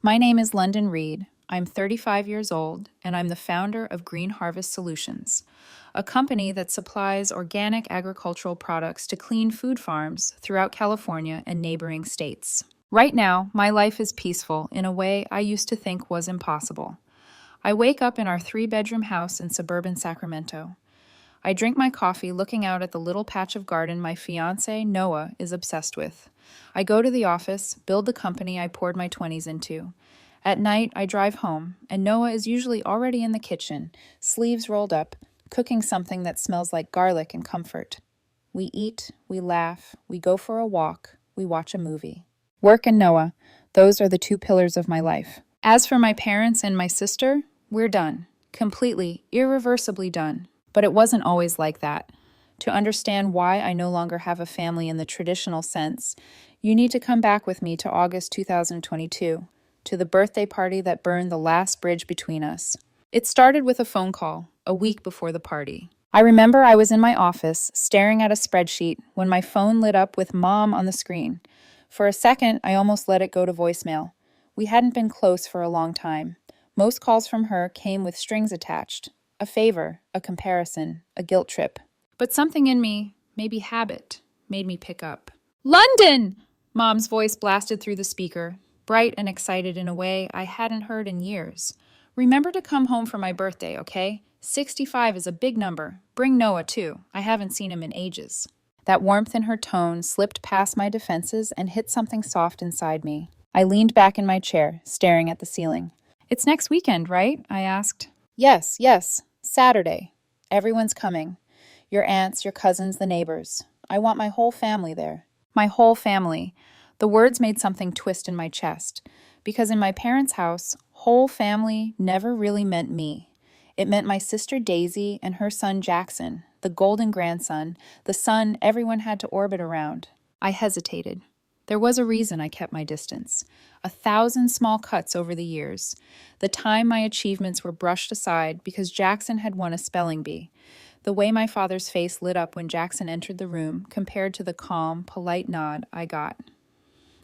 My name is London Reed. I'm 35 years old, and I'm the founder of Green Harvest Solutions, a company that supplies organic agricultural products to clean food farms throughout California and neighboring states. Right now, my life is peaceful in a way I used to think was impossible. I wake up in our three-bedroom house in suburban Sacramento. I drink my coffee looking out at the little patch of garden my fiancé, Noah, is obsessed with. I go to the office, build the company I poured my 20s into. At night, I drive home, and Noah is usually already in the kitchen, sleeves rolled up, cooking something that smells like garlic and comfort. We eat, we laugh, we go for a walk, we watch a movie. Work and Noah, those are the two pillars of my life. As for my parents and my sister, we're done. Completely, irreversibly done. But it wasn't always like that. To understand why I no longer have a family in the traditional sense, you need to come back with me to August 2022, to the birthday party that burned the last bridge between us. It started with a phone call, a week before the party. I remember I was in my office, staring at a spreadsheet, when my phone lit up with Mom on the screen. For a second, I almost let it go to voicemail. We hadn't been close for a long time. Most calls from her came with strings attached. A favor, a comparison, a guilt trip. But something in me, maybe habit, made me pick up. "London!" Mom's voice blasted through the speaker, bright and excited in a way I hadn't heard in years. "Remember to come home for my birthday, okay? 65 is a big number. Bring Noah, too. I haven't seen him in ages." That warmth in her tone slipped past my defenses and hit something soft inside me. I leaned back in my chair, staring at the ceiling. "It's next weekend, right?" I asked. Yes. Saturday. Everyone's coming. Your aunts, your cousins, the neighbors. I want my whole family there." My whole family. The words made something twist in my chest. Because in my parents' house, whole family never really meant me. It meant my sister Daisy and her son Jackson, the golden grandson, the son everyone had to orbit around. I hesitated. There was a reason I kept my distance. 1,000 small cuts over the years. The time my achievements were brushed aside because Jackson had won a spelling bee. The way my father's face lit up when Jackson entered the room compared to the calm, polite nod I got.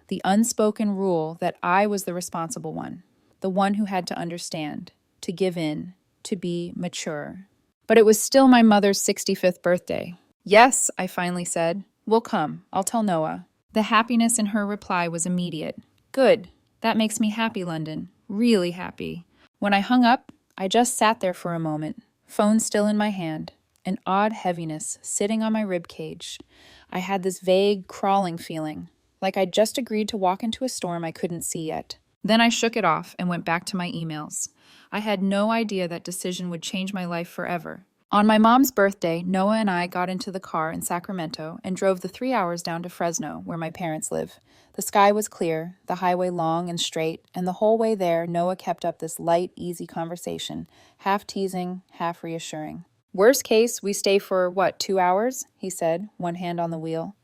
The unspoken rule that I was the responsible one, the one who had to understand, to give in, to be mature. But it was still my mother's 65th birthday. "Yes," I finally said. "We'll come. I'll tell Noah." The happiness in her reply was immediate. "Good. That makes me happy, London. Really happy." When I hung up, I just sat there for a moment, phone still in my hand, an odd heaviness sitting on my rib cage. I had this vague, crawling feeling, like I'd just agreed to walk into a storm I couldn't see yet. Then I shook it off and went back to my emails. I had no idea that decision would change my life forever. On my mom's birthday, Noah and I got into the car in Sacramento and drove the 3 hours down to Fresno, where my parents live. The sky was clear, the highway long and straight, and the whole way there, Noah kept up this light, easy conversation, half teasing, half reassuring. "Worst case, we stay for, 2 hours?" he said, one hand on the wheel.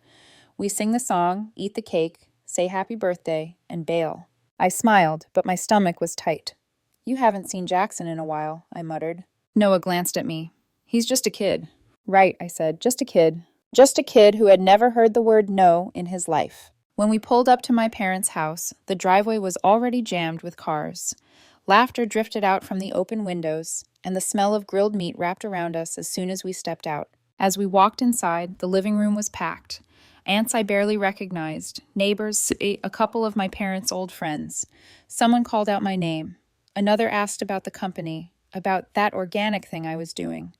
"We sing the song, eat the cake, say happy birthday, and bail." I smiled, but my stomach was tight. "You haven't seen Jackson in a while," I muttered. Noah glanced at me. "He's just a kid." "Right," I said, "just a kid." Just a kid who had never heard the word no in his life. When we pulled up to my parents' house, the driveway was already jammed with cars. Laughter drifted out from the open windows, and the smell of grilled meat wrapped around us as soon as we stepped out. As we walked inside, the living room was packed. Aunts I barely recognized, neighbors, a couple of my parents' old friends. Someone called out my name. Another asked about the company, about that organic thing I was doing.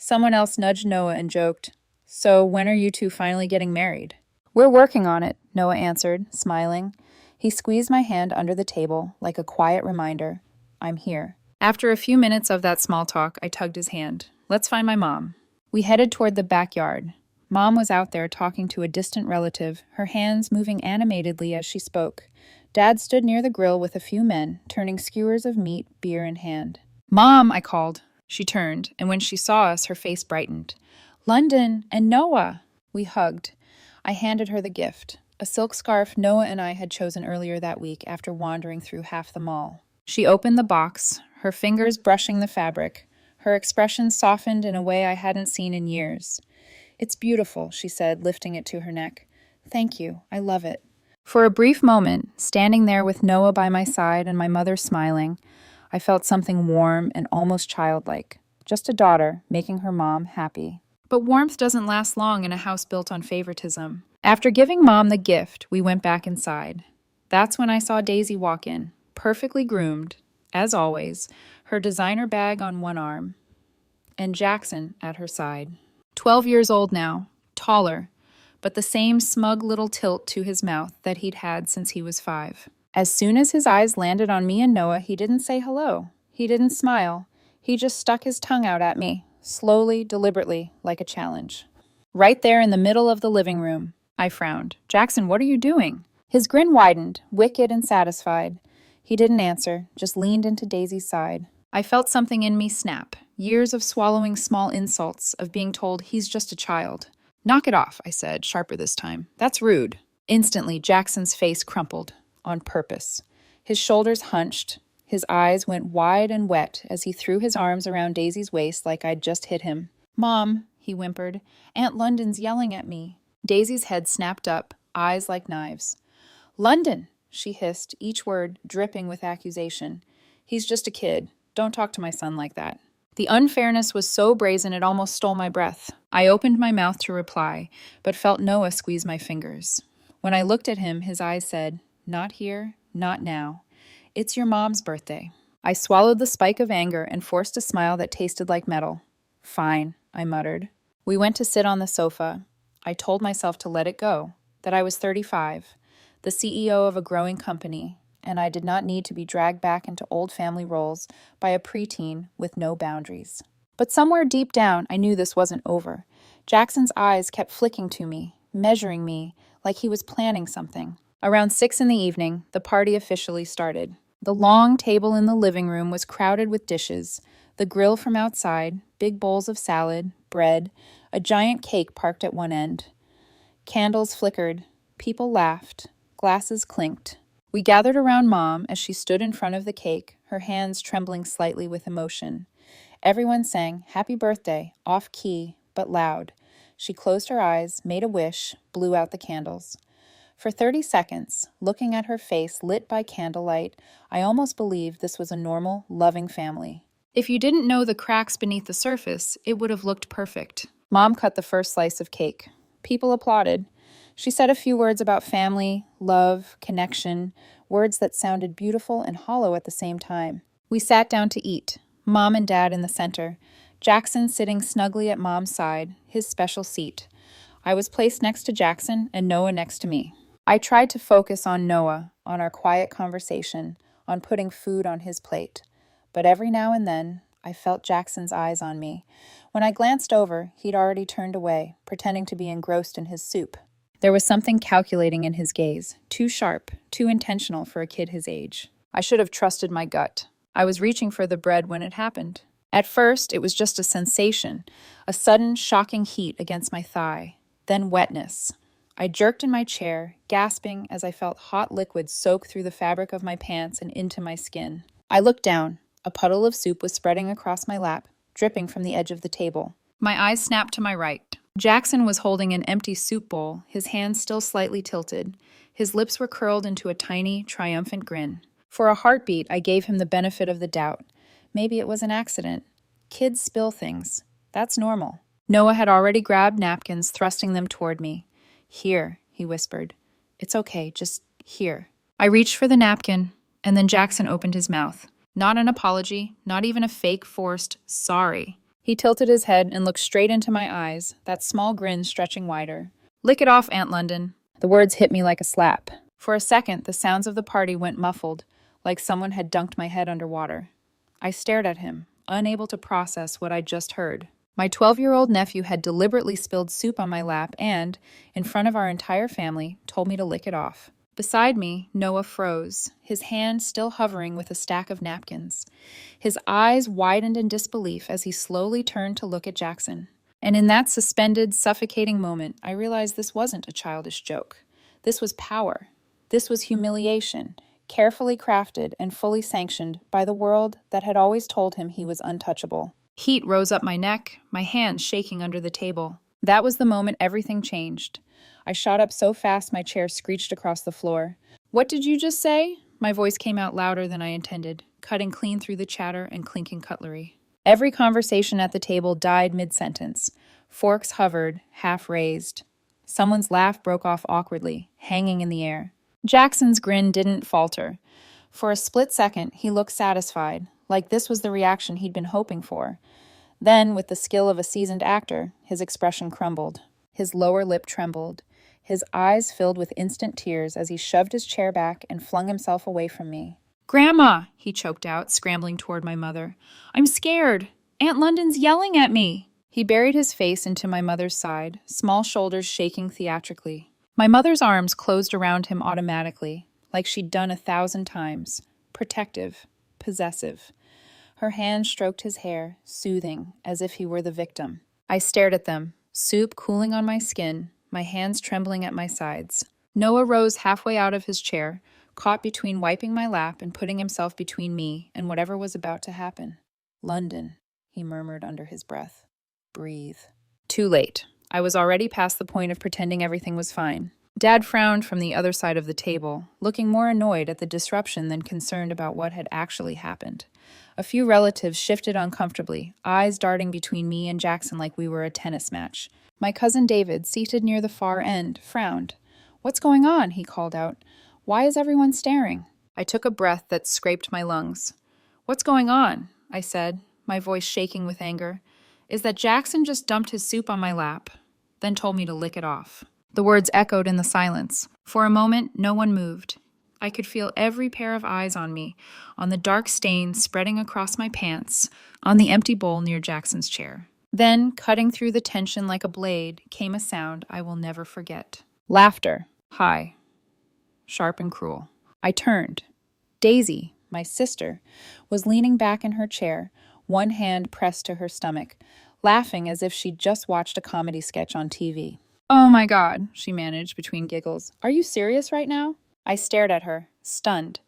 Someone else nudged Noah and joked, "So when are you two finally getting married?" "We're working on it," Noah answered, smiling. He squeezed my hand under the table, like a quiet reminder. I'm here. After a few minutes of that small talk, I tugged his hand. "Let's find my mom." We headed toward the backyard. Mom was out there talking to a distant relative, her hands moving animatedly as she spoke. Dad stood near the grill with a few men, turning skewers of meat, beer in hand. "Mom," I called. She turned, and when she saw us, her face brightened. "London and Noah!" We hugged. I handed her the gift, a silk scarf Noah and I had chosen earlier that week after wandering through half the mall. She opened the box, her fingers brushing the fabric. Her expression softened in a way I hadn't seen in years. "It's beautiful," she said, lifting it to her neck. "Thank you. I love it." For a brief moment, standing there with Noah by my side and my mother smiling, I felt something warm and almost childlike. Just a daughter making her mom happy. But warmth doesn't last long in a house built on favoritism. After giving Mom the gift, we went back inside. That's when I saw Daisy walk in, perfectly groomed, as always, her designer bag on one arm, and Jackson at her side. 12 years old now, taller, but the same smug little tilt to his mouth that he'd had since he was 5. As soon as his eyes landed on me and Noah, he didn't say hello. He didn't smile. He just stuck his tongue out at me, slowly, deliberately, like a challenge. Right there in the middle of the living room, I frowned. Jackson, what are you doing? His grin widened, wicked and satisfied. He didn't answer, just leaned into Daisy's side. I felt something in me snap. Years of swallowing small insults, of being told he's just a child. Knock it off, I said, sharper this time. That's rude. Instantly, Jackson's face crumpled, on purpose. His shoulders hunched. His eyes went wide and wet as he threw his arms around Daisy's waist like I'd just hit him. Mom, he whimpered, Aunt London's yelling at me. Daisy's head snapped up, eyes like knives. London, she hissed, each word dripping with accusation. He's just a kid. Don't talk to my son like that. The unfairness was so brazen it almost stole my breath. I opened my mouth to reply, but felt Noah squeeze my fingers. When I looked at him, his eyes said, Not here, not now. It's your mom's birthday. I swallowed the spike of anger and forced a smile that tasted like metal. Fine, I muttered. We went to sit on the sofa. I told myself to let it go, that I was 35, the CEO of a growing company, and I did not need to be dragged back into old family roles by a preteen with no boundaries. But somewhere deep down, I knew this wasn't over. Jackson's eyes kept flicking to me, measuring me, like he was planning something. Around 6 in the evening, the party officially started. The long table in the living room was crowded with dishes, the grill from outside, big bowls of salad, bread, a giant cake parked at one end. Candles flickered, people laughed, glasses clinked. We gathered around Mom as she stood in front of the cake, her hands trembling slightly with emotion. Everyone sang Happy Birthday, off-key, but loud. She closed her eyes, made a wish, blew out the candles. For 30 seconds, looking at her face lit by candlelight, I almost believed this was a normal, loving family. If you didn't know the cracks beneath the surface, it would have looked perfect. Mom cut the first slice of cake. People applauded. She said a few words about family, love, connection, words that sounded beautiful and hollow at the same time. We sat down to eat, Mom and Dad in the center, Jackson sitting snugly at Mom's side, his special seat. I was placed next to Jackson and Noah next to me. I tried to focus on Noah, on our quiet conversation, on putting food on his plate. But every now and then, I felt Jackson's eyes on me. When I glanced over, he'd already turned away, pretending to be engrossed in his soup. There was something calculating in his gaze, too sharp, too intentional for a kid his age. I should have trusted my gut. I was reaching for the bread when it happened. At first, it was just a sensation, a sudden, shocking heat against my thigh, then wetness. I jerked in my chair, gasping as I felt hot liquid soak through the fabric of my pants and into my skin. I looked down. A puddle of soup was spreading across my lap, dripping from the edge of the table. My eyes snapped to my right. Jackson was holding an empty soup bowl, his hands still slightly tilted. His lips were curled into a tiny, triumphant grin. For a heartbeat, I gave him the benefit of the doubt. Maybe it was an accident. Kids spill things. That's normal. Noah had already grabbed napkins, thrusting them toward me. Here, he whispered. It's okay, just here. I reached for the napkin, and then Jackson opened his mouth. Not an apology, not even a fake, forced sorry. He tilted his head and looked straight into my eyes, that small grin stretching wider. Lick it off, Aunt London. The words hit me like a slap. For a second, the sounds of the party went muffled, like someone had dunked my head underwater. I stared at him, unable to process what I'd just heard. My 12-year-old nephew had deliberately spilled soup on my lap and, in front of our entire family, told me to lick it off. Beside me, Noah froze, his hand still hovering with a stack of napkins. His eyes widened in disbelief as he slowly turned to look at Jackson. And in that suspended, suffocating moment, I realized this wasn't a childish joke. This was power. This was humiliation, carefully crafted and fully sanctioned by the world that had always told him he was untouchable. Heat rose up my neck, my hands shaking under the table. That was the moment everything changed. I shot up so fast my chair screeched across the floor. What did you just say? My voice came out louder than I intended, cutting clean through the chatter and clinking cutlery. Every conversation at the table died mid-sentence. Forks hovered, half raised. Someone's laugh broke off awkwardly, hanging in the air. Jackson's grin didn't falter. For a split second, he looked satisfied, like this was the reaction he'd been hoping for. Then, with the skill of a seasoned actor, his expression crumbled. His lower lip trembled. His eyes filled with instant tears as he shoved his chair back and flung himself away from me. Grandma, he choked out, scrambling toward my mother. I'm scared. Aunt London's yelling at me. He buried his face into my mother's side, small shoulders shaking theatrically. My mother's arms closed around him automatically, like she'd done 1,000 times. Protective, possessive. Her hand stroked his hair, soothing, as if he were the victim. I stared at them, soup cooling on my skin, my hands trembling at my sides. Noah rose halfway out of his chair, caught between wiping my lap and putting himself between me and whatever was about to happen. London, he murmured under his breath. Breathe. Too late. I was already past the point of pretending everything was fine. Dad frowned from the other side of the table, looking more annoyed at the disruption than concerned about what had actually happened. A few relatives shifted uncomfortably, eyes darting between me and Jackson like we were a tennis match. My cousin David, seated near the far end, frowned. What's going on? He called out. Why is everyone staring? I took a breath that scraped my lungs. What's going on? I said, my voice shaking with anger. Is that Jackson just dumped his soup on my lap, then told me to lick it off. The words echoed in the silence. For a moment, no one moved. I could feel every pair of eyes on me, on the dark stain spreading across my pants, on the empty bowl near Jackson's chair. Then, cutting through the tension like a blade, came a sound I will never forget. Laughter. High. Sharp and cruel. I turned. Daisy, my sister, was leaning back in her chair, one hand pressed to her stomach, laughing as if she'd just watched a comedy sketch on TV. Oh my God, she managed between giggles. Are you serious right now? I stared at her, stunned.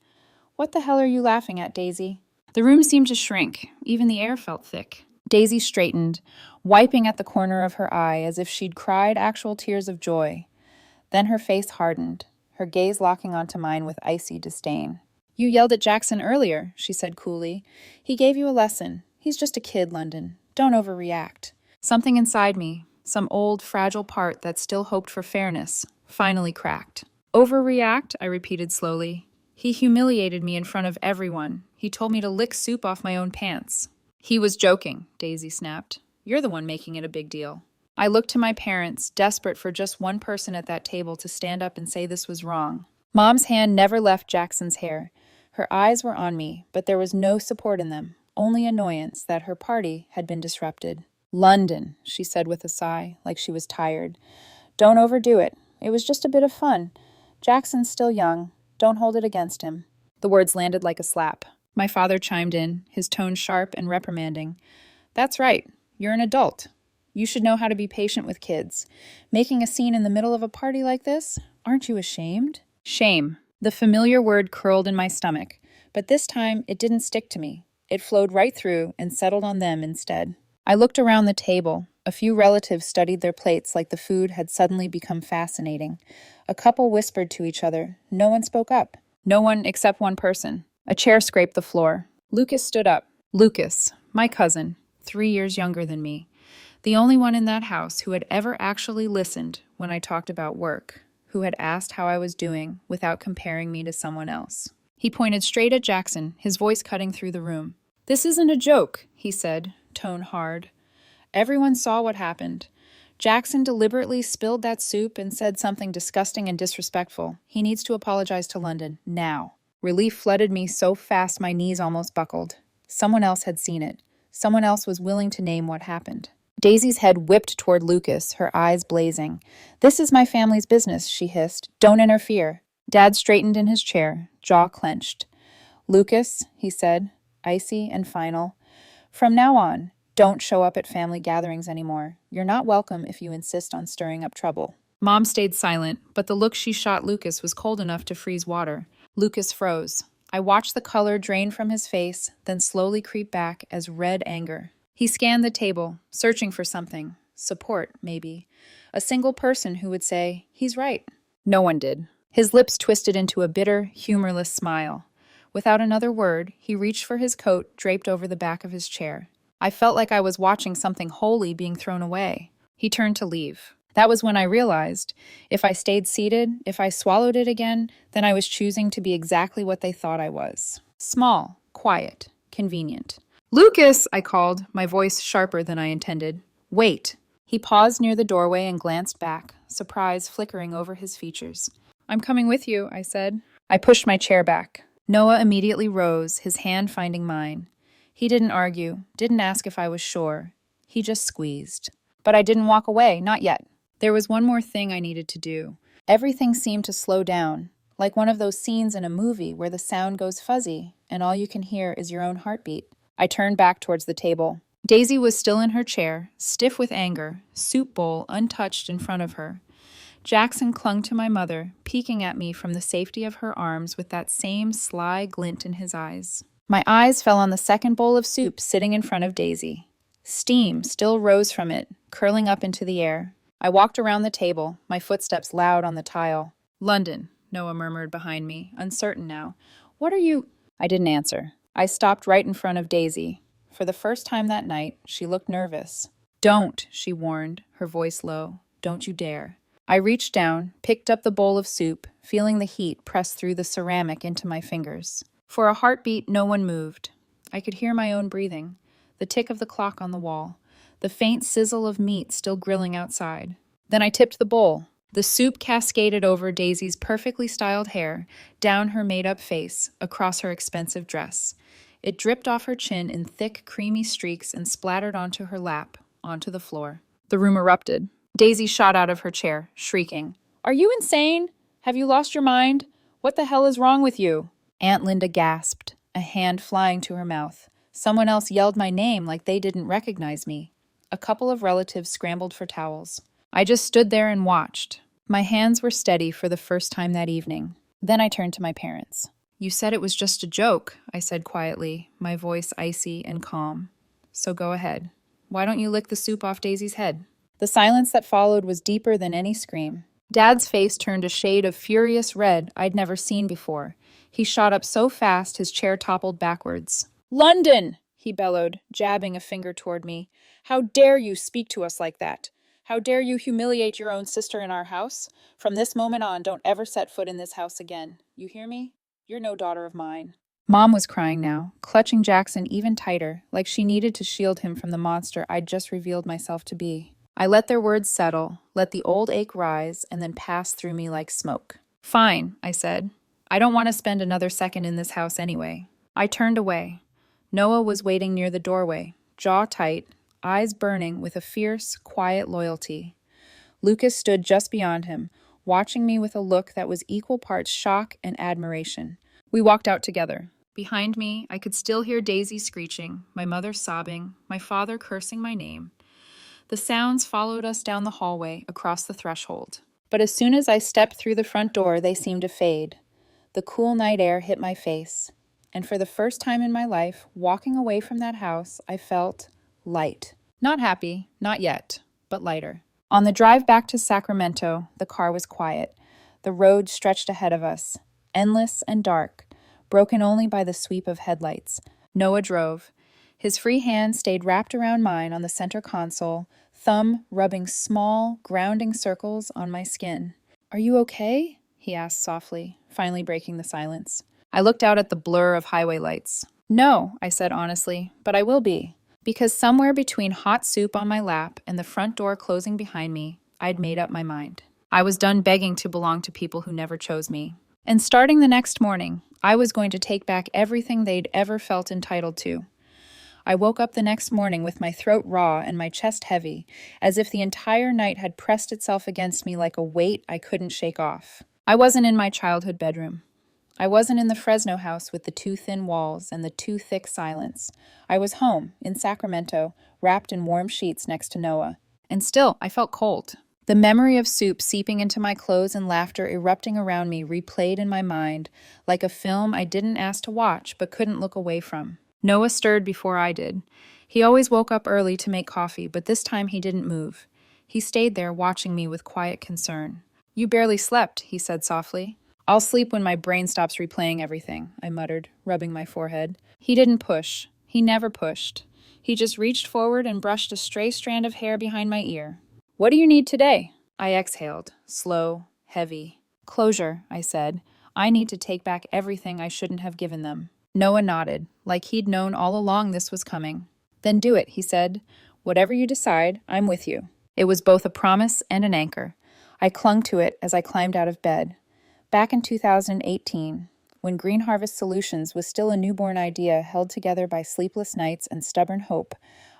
What the hell are you laughing at, Daisy? The room seemed to shrink. Even the air felt thick. Daisy straightened, wiping at the corner of her eye as if she'd cried actual tears of joy. Then her face hardened, her gaze locking onto mine with icy disdain. You yelled at Jackson earlier, she said coolly. He gave you a lesson. He's just a kid, London. Don't overreact. Something inside me, some old, fragile part that still hoped for fairness, finally cracked. Overreact? I repeated slowly. He humiliated me in front of everyone. He told me to lick soup off my own pants. He was joking, Daisy snapped. You're the one making it a big deal. I looked to my parents, desperate for just one person at that table to stand up and say this was wrong. Mom's hand never left Jackson's hair. Her eyes were on me, but there was no support in them, only annoyance that her party had been disrupted. London, she said with a sigh, like she was tired. Don't overdo it. It was just a bit of fun. Jackson's still young. Don't hold it against him. The words landed like a slap. My father chimed in, his tone sharp and reprimanding. That's right. You're an adult. You should know how to be patient with kids. Making a scene in the middle of a party like this? Aren't you ashamed? Shame. The familiar word curled in my stomach, but this time it didn't stick to me. It flowed right through and settled on them instead. I looked around the table. A few relatives studied their plates like the food had suddenly become fascinating. A couple whispered to each other. No one spoke up. No one except one person. A chair scraped the floor. Lucas stood up. Lucas, my cousin, 3 years younger than me. The only one in that house who had ever actually listened when I talked about work, who had asked how I was doing without comparing me to someone else. He pointed straight at Jackson, his voice cutting through the room. This isn't a joke, he said, tone hard. Everyone saw what happened. Jackson deliberately spilled that soup and said something disgusting and disrespectful. He needs to apologize to London, now. Relief flooded me so fast my knees almost buckled. Someone else had seen it. Someone else was willing to name what happened. Daisy's head whipped toward Lucas, her eyes blazing. This is my family's business, she hissed. Don't interfere. Dad straightened in his chair, jaw clenched. Lucas, he said, icy and final, from now on, don't show up at family gatherings anymore. You're not welcome if you insist on stirring up trouble. Mom stayed silent, but the look she shot Lucas was cold enough to freeze water. Lucas froze. I watched the color drain from his face, then slowly creep back as red anger. He scanned the table, searching for something support, maybe. A single person who would say, "He's right." No one did. His lips twisted into a bitter, humorless smile. Without another word, he reached for his coat draped over the back of his chair. I felt like I was watching something holy being thrown away. He turned to leave. That was when I realized, if I stayed seated, if I swallowed it again, then I was choosing to be exactly what they thought I was. Small, quiet, convenient. "Lucas!" I called, my voice sharper than I intended. "Wait." He paused near the doorway and glanced back, surprise flickering over his features. "I'm coming with you," I said. I pushed my chair back. Noah immediately rose, his hand finding mine. He didn't argue, didn't ask if I was sure. He just squeezed. But I didn't walk away, not yet. There was one more thing I needed to do. Everything seemed to slow down, like one of those scenes in a movie where the sound goes fuzzy and all you can hear is your own heartbeat. I turned back towards the table. Daisy was still in her chair, stiff with anger, soup bowl untouched in front of her. Jackson clung to my mother, peeking at me from the safety of her arms with that same sly glint in his eyes. My eyes fell on the second bowl of soup sitting in front of Daisy. Steam still rose from it, curling up into the air. I walked around the table, my footsteps loud on the tile. "London," Noah murmured behind me, uncertain now. "What are you—" I didn't answer. I stopped right in front of Daisy. For the first time that night, she looked nervous. "Don't," she warned, her voice low. "Don't you dare." I reached down, picked up the bowl of soup, feeling the heat press through the ceramic into my fingers. For a heartbeat, no one moved. I could hear my own breathing, the tick of the clock on the wall, the faint sizzle of meat still grilling outside. Then I tipped the bowl. The soup cascaded over Daisy's perfectly styled hair, down her made-up face, across her expensive dress. It dripped off her chin in thick, creamy streaks and splattered onto her lap, onto the floor. The room erupted. Daisy shot out of her chair, shrieking. "Are you insane? Have you lost your mind? What the hell is wrong with you?" Aunt Linda gasped, a hand flying to her mouth. Someone else yelled my name like they didn't recognize me. A couple of relatives scrambled for towels. I just stood there and watched. My hands were steady for the first time that evening. Then I turned to my parents. "You said it was just a joke," I said quietly, my voice icy and calm. "So go ahead. Why don't you lick the soup off Daisy's head?" The silence that followed was deeper than any scream. Dad's face turned a shade of furious red I'd never seen before. He shot up so fast his chair toppled backwards. "London!" he bellowed, jabbing a finger toward me. "How dare you speak to us like that? How dare you humiliate your own sister in our house? From this moment on, don't ever set foot in this house again. You hear me? You're no daughter of mine." Mom was crying now, clutching Jackson even tighter, like she needed to shield him from the monster I'd just revealed myself to be. I let their words settle, let the old ache rise, and then pass through me like smoke. "Fine," I said. "I don't want to spend another second in this house anyway." I turned away. Noah was waiting near the doorway, jaw tight, eyes burning with a fierce, quiet loyalty. Lucas stood just beyond him, watching me with a look that was equal parts shock and admiration. We walked out together. Behind me, I could still hear Daisy screeching, my mother sobbing, my father cursing my name. The sounds followed us down the hallway, across the threshold. But as soon as I stepped through the front door, they seemed to fade. The cool night air hit my face. And for the first time in my life, walking away from that house, I felt light. Not happy, not yet, but lighter. On the drive back to Sacramento, the car was quiet. The road stretched ahead of us, endless and dark, broken only by the sweep of headlights. Noah drove. His free hand stayed wrapped around mine on the center console, thumb rubbing small, grounding circles on my skin. "Are you okay?" he asked softly, finally breaking the silence. I looked out at the blur of highway lights. "No," I said honestly, "but I will be." Because somewhere between hot soup on my lap and the front door closing behind me, I'd made up my mind. I was done begging to belong to people who never chose me. And starting the next morning, I was going to take back everything they'd ever felt entitled to. I woke up the next morning with my throat raw and my chest heavy, as if the entire night had pressed itself against me like a weight I couldn't shake off. I wasn't in my childhood bedroom. I wasn't in the Fresno house with the too thin walls and the too thick silence. I was home, in Sacramento, wrapped in warm sheets next to Noah. And still, I felt cold. The memory of soup seeping into my clothes and laughter erupting around me replayed in my mind, like a film I didn't ask to watch but couldn't look away from. Noah stirred before I did. He always woke up early to make coffee, but this time he didn't move. He stayed there watching me with quiet concern. You barely slept, he said softly. I'll sleep when my brain stops replaying everything, I muttered, rubbing my forehead. He didn't push. He never pushed. He just reached forward and brushed a stray strand of hair behind my ear. What do you need today? I exhaled, slow, heavy. Closure, I said. I need to take back everything I shouldn't have given them. Noah nodded, like he'd known all along this was coming. Then do it, he said. Whatever you decide, I'm with you. It was both a promise and an anchor. I clung to it as I climbed out of bed. Back in 2018, when Green Harvest Solutions was still a newborn idea held together by sleepless nights and stubborn hope,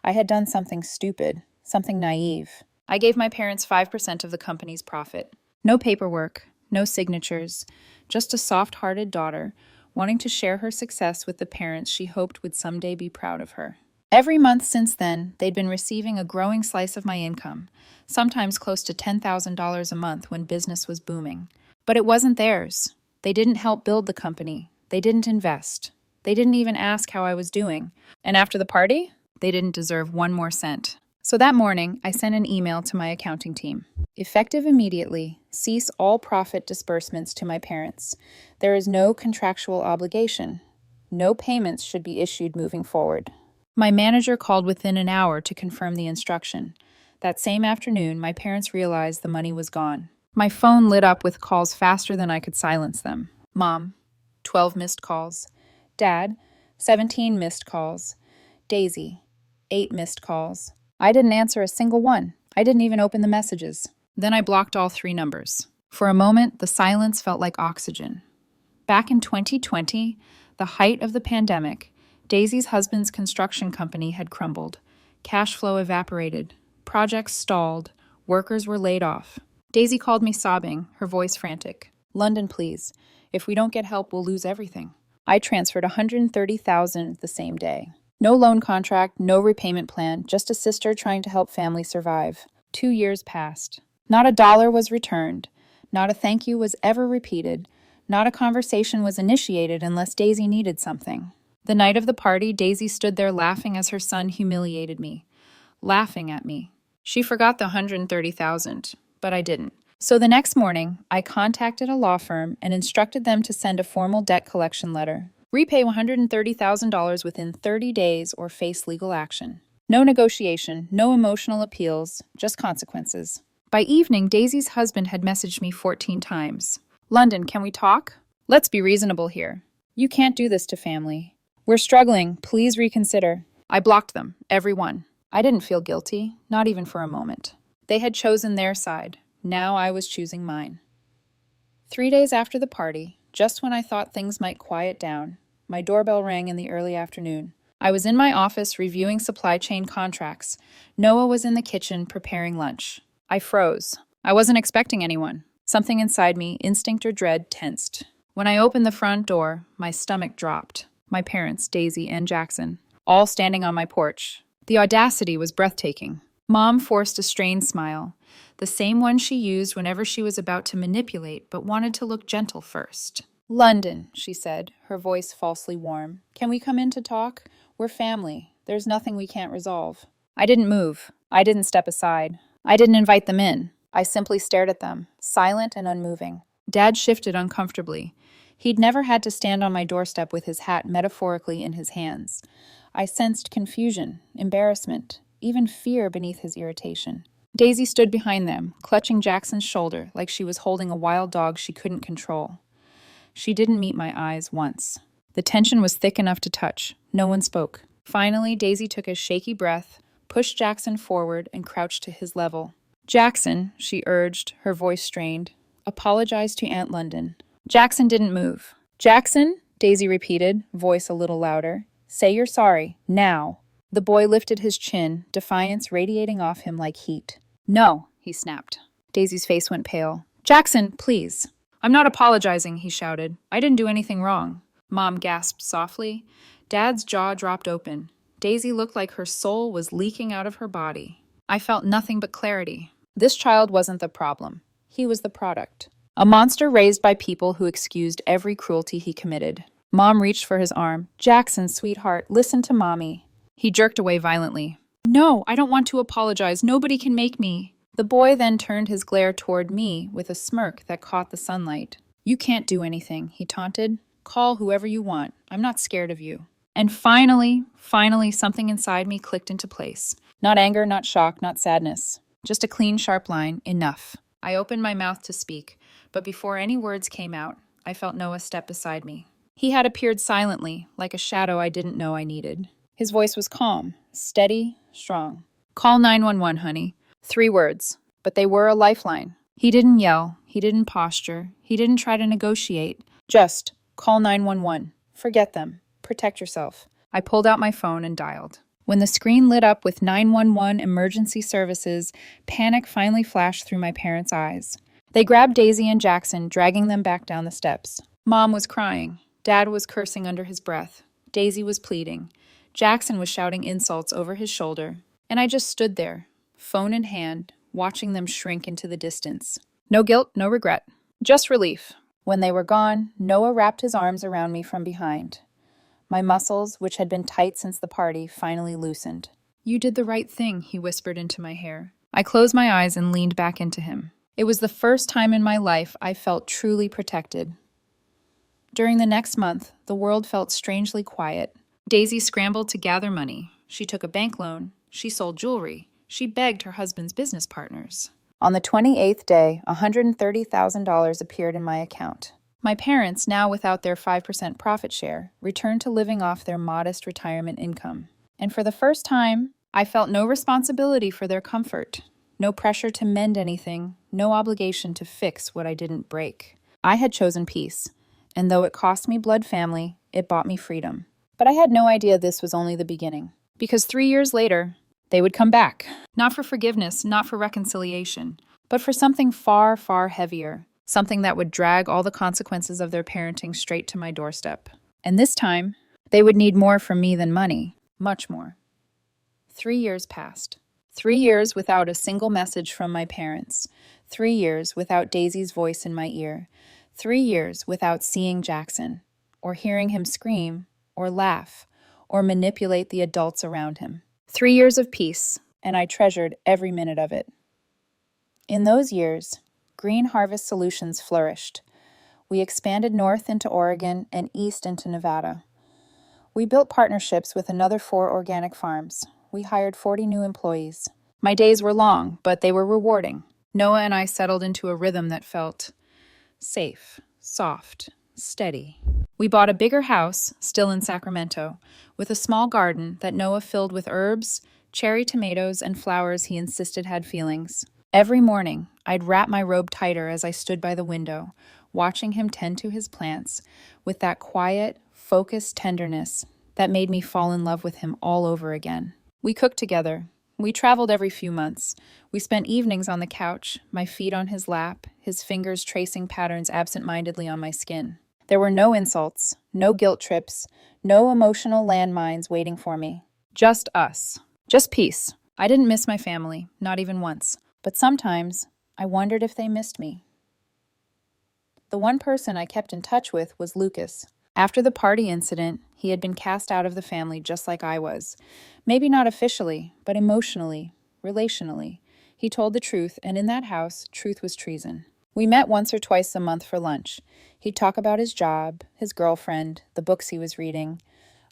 I had done something stupid, something naive. I gave my parents 5% of the company's profit. No paperwork, no signatures, just a soft-hearted daughter wanting to share her success with the parents she hoped would someday be proud of her. Every month since then, they'd been receiving a growing slice of my income, sometimes close to $10,000 a month when business was booming. But it wasn't theirs. They didn't help build the company. They didn't invest. They didn't even ask how I was doing. And after the party, they didn't deserve one more cent. So that morning, I sent an email to my accounting team. Effective immediately, cease all profit disbursements to my parents. There is no contractual obligation. No payments should be issued moving forward. My manager called within an hour to confirm the instruction. That same afternoon, my parents realized the money was gone. My phone lit up with calls faster than I could silence them. Mom, 12 missed calls. Dad, 17 missed calls. Daisy, 8 missed calls. I didn't answer a single one. I didn't even open the messages. Then I blocked all 3 numbers. For a moment, the silence felt like oxygen. Back in 2020, the height of the pandemic, Daisy's husband's construction company had crumbled. Cash flow evaporated. Projects stalled. Workers were laid off. Daisy called me sobbing, her voice frantic. London, please. If we don't get help, we'll lose everything. I transferred $130,000 the same day. No loan contract, no repayment plan, just a sister trying to help family survive. 2 years passed. Not a dollar was returned. Not a thank you was ever repeated. Not a conversation was initiated unless Daisy needed something. The night of the party, Daisy stood there laughing as her son humiliated me. Laughing at me. She forgot the $130,000, but I didn't. So the next morning, I contacted a law firm and instructed them to send a formal debt collection letter. Repay $130,000 within 30 days or face legal action. No negotiation, no emotional appeals, just consequences. By evening, Daisy's husband had messaged me 14 times. London, can we talk? Let's be reasonable here. You can't do this to family. We're struggling. Please reconsider. I blocked them, every one. I didn't feel guilty, not even for a moment. They had chosen their side. Now I was choosing mine. 3 days after the party, just when I thought things might quiet down, my doorbell rang in the early afternoon. I was in my office reviewing supply chain contracts. Noah was in the kitchen preparing lunch. I froze. I wasn't expecting anyone. Something inside me, instinct or dread, tensed. When I opened the front door, my stomach dropped. My parents, Daisy and Jackson, all standing on my porch. The audacity was breathtaking. Mom forced a strained smile, the same one she used whenever she was about to manipulate but wanted to look gentle first. London, she said, her voice falsely warm. Can we come in to talk? We're family. There's nothing we can't resolve. I didn't move. I didn't step aside. I didn't invite them in. I simply stared at them, silent and unmoving. Dad shifted uncomfortably. He'd never had to stand on my doorstep with his hat metaphorically in his hands. I sensed confusion, embarrassment, even fear beneath his irritation. Daisy stood behind them, clutching Jackson's shoulder like she was holding a wild dog she couldn't control. She didn't meet my eyes once. The tension was thick enough to touch. No one spoke. Finally, Daisy took a shaky breath, pushed Jackson forward, and crouched to his level. Jackson, she urged, her voice strained, apologize to Aunt London. Jackson didn't move. Jackson, Daisy repeated, voice a little louder. Say you're sorry, now. The boy lifted his chin, defiance radiating off him like heat. No, he snapped. Daisy's face went pale. Jackson, please. I'm not apologizing, he shouted. I didn't do anything wrong. Mom gasped softly. Dad's jaw dropped open. Daisy looked like her soul was leaking out of her body. I felt nothing but clarity. This child wasn't the problem. He was the product. A monster raised by people who excused every cruelty he committed. Mom reached for his arm. Jackson, sweetheart, listen to Mommy. He jerked away violently. No, I don't want to apologize. Nobody can make me. The boy then turned his glare toward me with a smirk that caught the sunlight. "You can't do anything," he taunted. "Call whoever you want. I'm not scared of you." And finally, something inside me clicked into place. Not anger, not shock, not sadness. Just a clean, sharp line. Enough. I opened my mouth to speak, but before any words came out, I felt Noah step beside me. He had appeared silently, like a shadow I didn't know I needed. His voice was calm, steady, strong. "Call 911, honey." 3 words, but they were a lifeline. He didn't yell, he didn't posture, he didn't try to negotiate. Just, "Call 911. Forget them. Protect yourself." I pulled out my phone and dialed. When the screen lit up with 911 emergency services, panic finally flashed through my parents' eyes. They grabbed Daisy and Jackson, dragging them back down the steps. Mom was crying. Dad was cursing under his breath. Daisy was pleading. Jackson was shouting insults over his shoulder. And I just stood there, phone in hand, watching them shrink into the distance. No guilt, no regret. Just relief. When they were gone, Noah wrapped his arms around me from behind. My muscles, which had been tight since the party, finally loosened. "You did the right thing," he whispered into my hair. I closed my eyes and leaned back into him. It was the first time in my life I felt truly protected. During the next month, the world felt strangely quiet. Daisy scrambled to gather money. She took a bank loan. She sold jewelry. She begged her husband's business partners. On the 28th day, $130,000 appeared in my account. My parents, now without their 5% profit share, returned to living off their modest retirement income. And for the first time, I felt no responsibility for their comfort, no pressure to mend anything, no obligation to fix what I didn't break. I had chosen peace, and though it cost me blood family, it bought me freedom. But I had no idea this was only the beginning, because 3 years later, they would come back. Not for forgiveness, not for reconciliation, but for something far, far heavier. Something that would drag all the consequences of their parenting straight to my doorstep. And this time, they would need more from me than money. Much more. 3 years passed. 3 years without a single message from my parents. 3 years without Daisy's voice in my ear. 3 years without seeing Jackson, or hearing him scream, or laugh, or manipulate the adults around him. 3 years of peace, and I treasured every minute of it. In those years, Green Harvest Solutions flourished. We expanded north into Oregon and east into Nevada. We built partnerships with another 4 organic farms. We hired 40 new employees. My days were long, but they were rewarding. Noah and I settled into a rhythm that felt safe, soft, steady. We bought a bigger house, still in Sacramento, with a small garden that Noah filled with herbs, cherry tomatoes, and flowers he insisted had feelings. Every morning, I'd wrap my robe tighter as I stood by the window, watching him tend to his plants with that quiet, focused tenderness that made me fall in love with him all over again. We cooked together. We traveled every few months. We spent evenings on the couch, my feet on his lap, his fingers tracing patterns absent-mindedly on my skin. There were no insults, no guilt trips, no emotional landmines waiting for me. Just us. Just peace. I didn't miss my family, not even once. But sometimes, I wondered if they missed me. The one person I kept in touch with was Lucas. After the party incident, he had been cast out of the family just like I was. Maybe not officially, but emotionally, relationally. He told the truth, and in that house, truth was treason. We met once or twice a month for lunch. He'd talk about his job, his girlfriend, the books he was reading.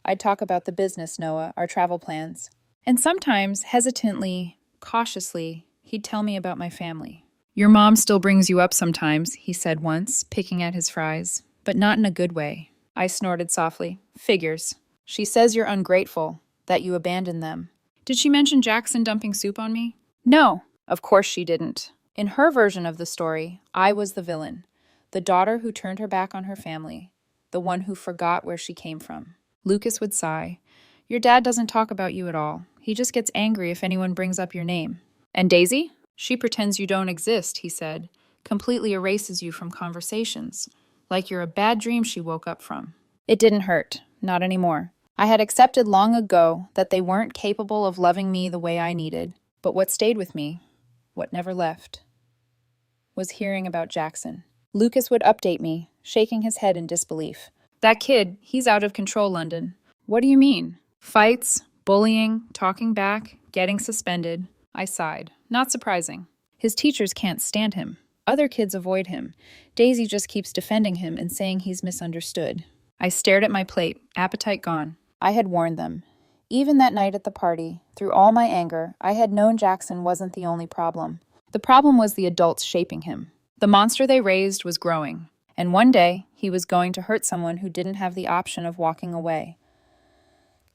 I'd talk about the business, Noah, our travel plans. And sometimes, hesitantly, cautiously, he'd tell me about my family. "Your mom still brings you up sometimes," he said once, picking at his fries. "But not in a good way." I snorted softly. "Figures. She says you're ungrateful, that you abandoned them." "Did she mention Jackson dumping soup on me?" "No, of course she didn't. In her version of the story, I was the villain, the daughter who turned her back on her family, the one who forgot where she came from." Lucas would sigh. "Your dad doesn't talk about you at all. He just gets angry if anyone brings up your name." "And Daisy? She pretends you don't exist," he said, "completely erases you from conversations, like you're a bad dream she woke up from." It didn't hurt, not anymore. I had accepted long ago that they weren't capable of loving me the way I needed, but what stayed with me, what never left, was hearing about Jackson. Lucas would update me, shaking his head in disbelief. "That kid, he's out of control, London." "What do you mean?" "Fights, bullying, talking back, getting suspended." I sighed. Not surprising. His teachers can't stand him. Other kids avoid him. Daisy just keeps defending him and saying he's misunderstood. I stared at my plate, appetite gone. I had warned them. Even that night at the party, through all my anger, I had known Jackson wasn't the only problem. The problem was the adults shaping him. The monster they raised was growing, and one day he was going to hurt someone who didn't have the option of walking away.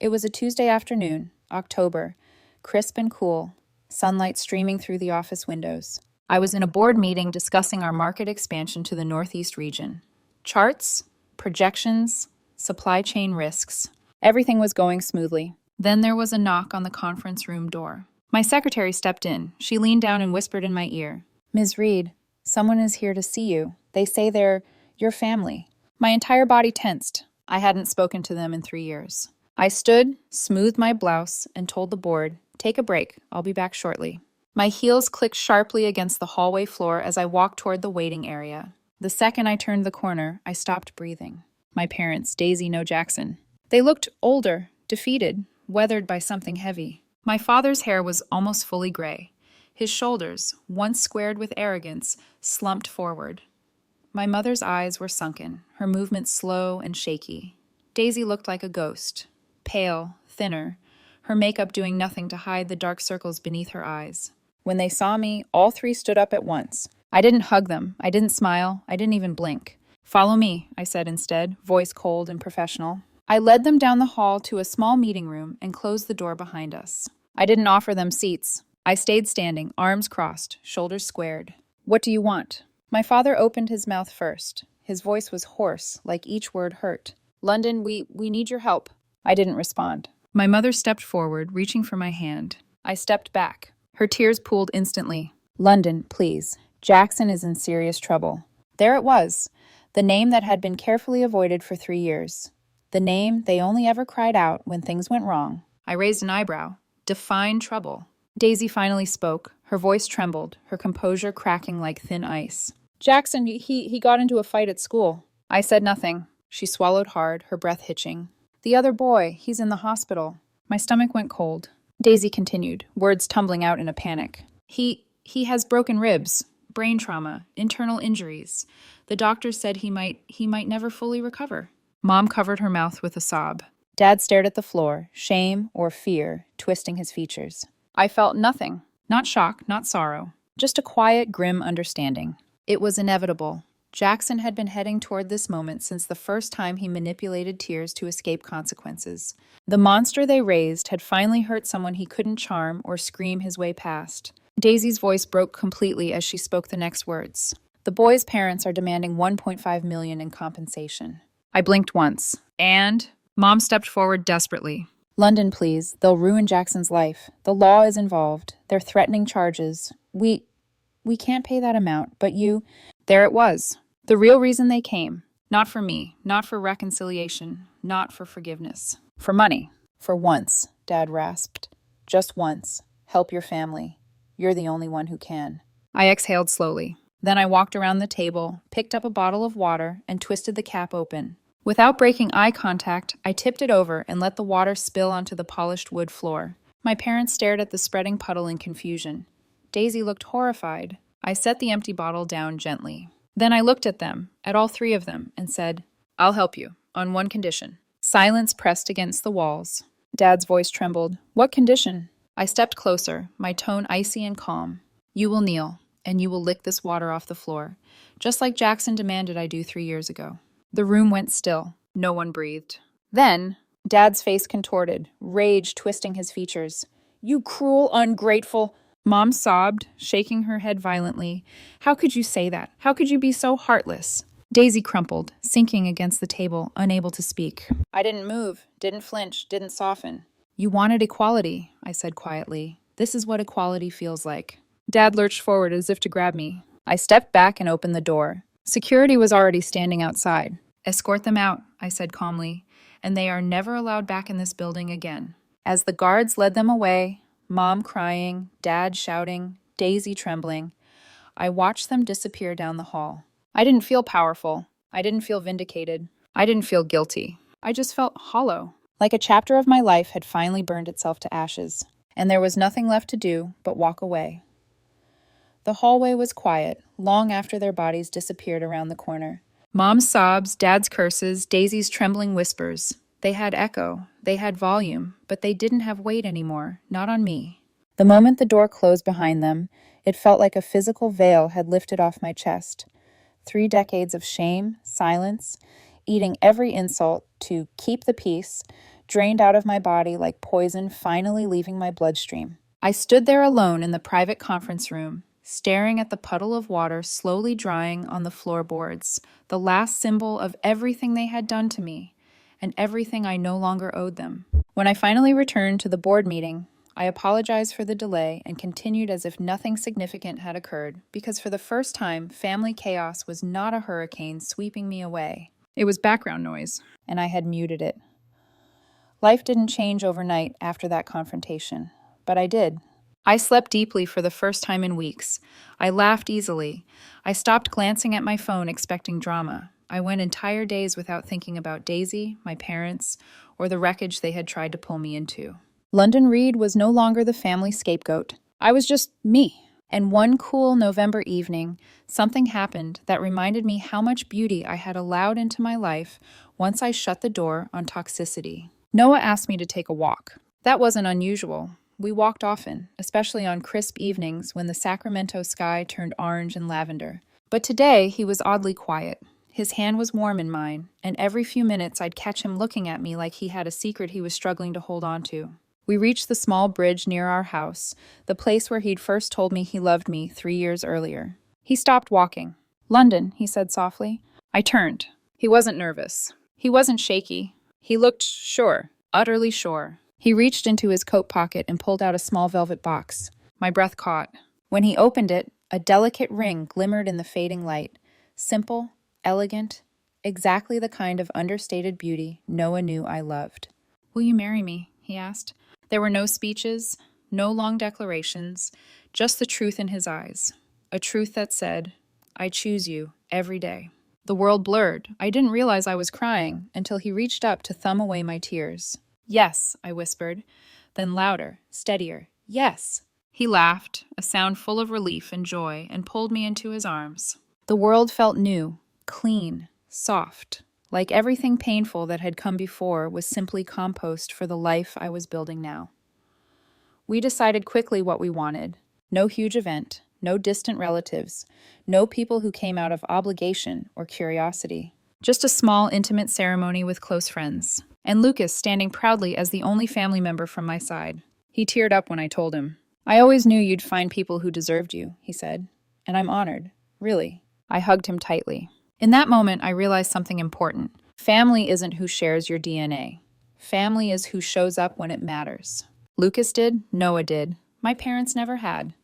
It was a Tuesday afternoon, October, crisp and cool, sunlight streaming through the office windows. I was in a board meeting discussing our market expansion to the Northeast region. Charts, projections, supply chain risks. Everything was going smoothly. Then there was a knock on the conference room door. My secretary stepped in. She leaned down and whispered in my ear, "Ms. Reed, someone is here to see you. They say they're your family." My entire body tensed. I hadn't spoken to them in 3 years. I stood, smoothed my blouse, and told the board, "Take a break. I'll be back shortly." My heels clicked sharply against the hallway floor as I walked toward the waiting area. The second I turned the corner, I stopped breathing. My parents, Daisy, no Jackson. They looked older, defeated, weathered by something heavy. My father's hair was almost fully gray. His shoulders, once squared with arrogance, slumped forward. My mother's eyes were sunken, her movements slow and shaky. Daisy looked like a ghost, pale, thinner, her makeup doing nothing to hide the dark circles beneath her eyes. When they saw me, all three stood up at once. I didn't hug them, I didn't smile, I didn't even blink. "Follow me," I said instead, voice cold and professional. I led them down the hall to a small meeting room and closed the door behind us. I didn't offer them seats. I stayed standing, arms crossed, shoulders squared. "What do you want?" My father opened his mouth first. His voice was hoarse, like each word hurt. "London, we need your help." I didn't respond. My mother stepped forward, reaching for my hand. I stepped back. Her tears pooled instantly. "London, please. Jackson is in serious trouble." There it was, the name that had been carefully avoided for 3 years. The name they only ever cried out when things went wrong. I raised an eyebrow. Define trouble. Daisy finally spoke. Her voice trembled, her composure cracking like thin ice. "Jackson, he got into a fight at school." I said nothing. She swallowed hard, her breath hitching. "The other boy, he's in the hospital." My stomach went cold. Daisy continued, words tumbling out in a panic. He has broken ribs, brain trauma, internal injuries. The doctor said he might never fully recover." Mom covered her mouth with a sob. Dad stared at the floor, shame or fear twisting his features. I felt nothing. Not shock, not sorrow. Just a quiet, grim understanding. It was inevitable. Jackson had been heading toward this moment since the first time he manipulated tears to escape consequences. The monster they raised had finally hurt someone he couldn't charm or scream his way past. Daisy's voice broke completely as she spoke the next words. "The boy's parents are demanding $1.5 million in compensation." I blinked once. "And?" Mom stepped forward desperately. "London, please. They'll ruin Jackson's life. The law is involved. They're threatening charges. We can't pay that amount, but you..." There it was. The real reason they came. Not for me, not for reconciliation, not for forgiveness. For money. "For once," Dad rasped. "Just once. Help your family. You're the only one who can." I exhaled slowly. Then I walked around the table, picked up a bottle of water, and twisted the cap open. Without breaking eye contact, I tipped it over and let the water spill onto the polished wood floor. My parents stared at the spreading puddle in confusion. Daisy looked horrified. I set the empty bottle down gently. Then I looked at them, at all three of them, and said, "I'll help you, on one condition." Silence pressed against the walls. Dad's voice trembled. "What condition?" I stepped closer, my tone icy and calm. "You will kneel, and you will lick this water off the floor, just like Jackson demanded I do 3 years ago." The room went still. No one breathed. Then, Dad's face contorted, rage twisting his features. "You cruel, ungrateful..." Mom sobbed, shaking her head violently. "How could you say that? How could you be so heartless?" Daisy crumpled, sinking against the table, unable to speak. I didn't move, didn't flinch, didn't soften. "You wanted equality," I said quietly. "This is what equality feels like." Dad lurched forward as if to grab me. I stepped back and opened the door. Security was already standing outside. "Escort them out," I said calmly, "and they are never allowed back in this building again." As the guards led them away, Mom crying, Dad shouting, Daisy trembling, I watched them disappear down the hall. I didn't feel powerful. I didn't feel vindicated. I didn't feel guilty. I just felt hollow, like a chapter of my life had finally burned itself to ashes, and there was nothing left to do but walk away. The hallway was quiet, long after their bodies disappeared around the corner. Mom's sobs, Dad's curses, Daisy's trembling whispers. They had echo, they had volume, but they didn't have weight anymore, not on me. The moment the door closed behind them, it felt like a physical veil had lifted off my chest. 3 decades of shame, silence, eating every insult to keep the peace, drained out of my body like poison finally leaving my bloodstream. I stood there alone in the private conference room, staring at the puddle of water slowly drying on the floorboards, the last symbol of everything they had done to me, and everything I no longer owed them. When I finally returned to the board meeting, I apologized for the delay and continued as if nothing significant had occurred, because for the first time, family chaos was not a hurricane sweeping me away. It was background noise, and I had muted it. Life didn't change overnight after that confrontation, but I did. I slept deeply for the first time in weeks. I laughed easily. I stopped glancing at my phone expecting drama. I went entire days without thinking about Daisy, my parents, or the wreckage they had tried to pull me into. London Reed was no longer the family scapegoat. I was just me. And one cool November evening, something happened that reminded me how much beauty I had allowed into my life once I shut the door on toxicity. Noah asked me to take a walk. That wasn't unusual. We walked often, especially on crisp evenings when the Sacramento sky turned orange and lavender. But today, he was oddly quiet. His hand was warm in mine, and every few minutes I'd catch him looking at me like he had a secret he was struggling to hold on to. We reached the small bridge near our house, the place where he'd first told me he loved me 3 years earlier. He stopped walking. "London," he said softly. I turned. He wasn't nervous. He wasn't shaky. He looked sure, utterly sure. He reached into his coat pocket and pulled out a small velvet box. My breath caught. When he opened it, a delicate ring glimmered in the fading light. Simple, elegant, exactly the kind of understated beauty Noah knew I loved. "Will you marry me?" he asked. There were no speeches, no long declarations, just the truth in his eyes. A truth that said, "I choose you every day." The world blurred. I didn't realize I was crying until he reached up to thumb away my tears. "Yes," I whispered, then louder, steadier, "Yes." He laughed, a sound full of relief and joy, and pulled me into his arms. The world felt new, clean, soft, like everything painful that had come before was simply compost for the life I was building now. We decided quickly what we wanted. No huge event, no distant relatives, no people who came out of obligation or curiosity. Just a small, intimate ceremony with close friends, and Lucas standing proudly as the only family member from my side. He teared up when I told him. "I always knew you'd find people who deserved you," he said, "and I'm honored, really." I hugged him tightly. In that moment, I realized something important. Family isn't who shares your DNA. Family is who shows up when it matters. Lucas did, Noah did. My parents never had.